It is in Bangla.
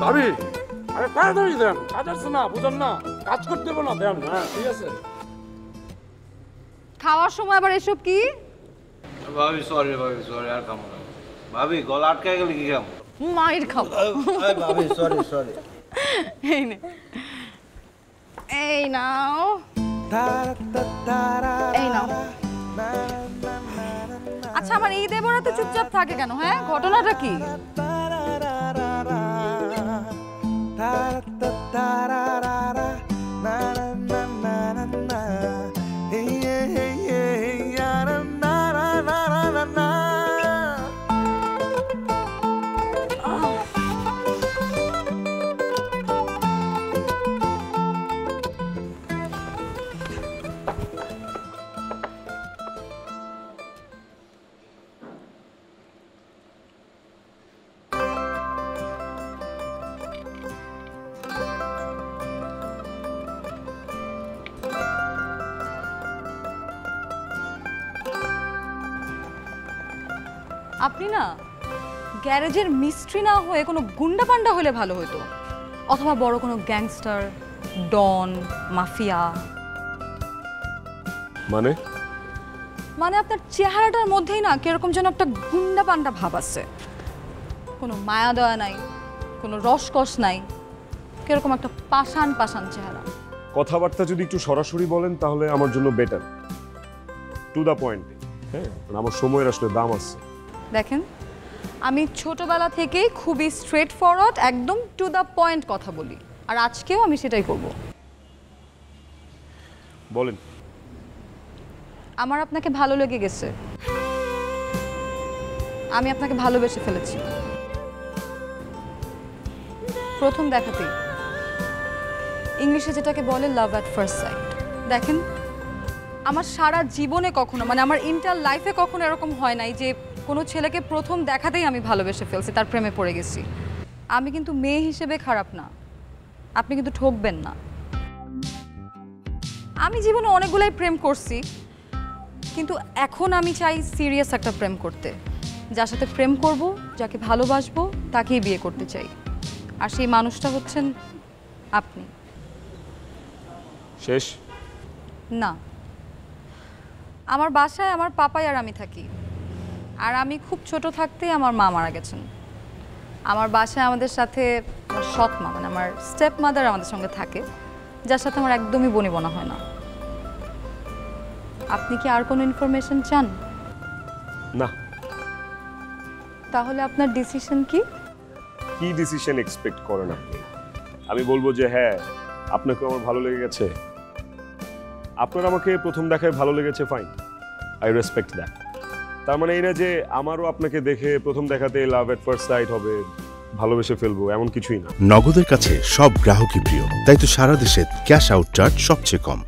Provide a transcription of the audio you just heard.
ভাবি আরে তাড়াতাড়ি দেন, কাজ আছে না, বুঝেন না, কাজ করতে দেবো না, দেন। হ্যাঁ ঠিক আছে। খাওয়ার সময় আবার এসব কি? ভাবি সরি আর খাবো না। ভাবি গলা আটকে গেলে কি খাবো? মায়ের খাবো। ভাবি সরি। এই নে, এই নাও, এই নাও। আচ্ছা আমার এই দেবরা তো চুপচাপ থাকে কেন? হ্যাঁ ঘটনাটা কি? আপনি না গ্যারেজের মিস্ত্রি না হয়ে কোনো গুন্ডা পান্ডা হলে ভালো হতো, অথবা বড় কোনো গ্যাংস্টার, ডন, মাফিয়া। মানে আপনার চেহারাটার মধ্যেই না কিরকম যেন একটা গুন্ডা পান্ডা ভাব আছে, কোনো মায়া দয়া নাই, কোনো রসকস নাই, কিরকম একটা পাষাণ পাষাণ চেহারা। কথাবার্তা যদি একটু সরাসরি বলেন তাহলে আমার জন্য বেটার, টু দা পয়েন্ট। হ্যাঁ আমার সময়ের আসলে দাম আছে। দেখেন আমি ছোটবেলা থেকেই খুবই স্ট্রেট ফরওয়ার্ড, একদম টু দ্য পয়েন্ট কথা বলি, আর আজকেও আমি সেটাই করব। বলেন। আমার আপনাকে ভালো লেগে গেছে, আমি আপনাকে ভালোবেসে ফেলেছি প্রথম দেখাতেই। ইংলিশে যেটাকে বলে লাভ অ্যাট ফার্স্ট সাইট। দেখেন আমার সারা জীবনে কখনো, মানে আমার ইন্টার লাইফে কখনো এরকম হয় নাই যে কোনো ছেলেকে প্রথম দেখাতেই আমি ভালোবেসে ফেলছি, তার প্রেমে পড়ে গেছি। আমি কিন্তু মেয়ে হিসেবে খারাপ না, আপনি কিন্তু ঠকবেন না। আমি জীবনে অনেকগুলাই প্রেম করছি, কিন্তু এখন আমি চাই সিরিয়াস একটা প্রেম করতে। যার সাথে প্রেম করব, যাকে ভালোবাসবো, তাকেই বিয়ে করতে চাই। আর সেই মানুষটা হচ্ছেন আপনি। শেষ? না, আমার বাসায় আমার পাপাই আর আমি থাকি। আর আমি খুব ছোট থাকতেই আমার মা মারা গেছেন। আমার বাসায় আমাদের সাথে আমার সৎ মা, মানে আমার স্টেপ মাদার আমাদের সঙ্গে থাকে, যার সাথে আমার একদমই বনিবনা হয় না। আপনি কি আর কোনো ইনফরমেশন চান? না। তাহলে আপনার ডিসিশন কি? কি ডিসিশন এক্সপেক্ট করেন আপনি? আমি বলবো যে হ্যাঁ আপনাকে আমার ভালো লেগে গেছে, আপনার আমাকে প্রথম দেখায় ভালো লেগেছে, ফাইন, আই রেসপেক্ট দ্যাট। তার মানে এই না যে আমারও আপনাকে দেখে প্রথম দেখাতে লাভ এট ফার্স্ট সাইট হবে, ভালোবেসে ফেলবো, এমন কিছুই না। নগদের কাছে সব গ্রাহকই প্রিয়, তাই তো সারা দেশে ক্যাশ আউট চার্জ সবচেয়ে কম।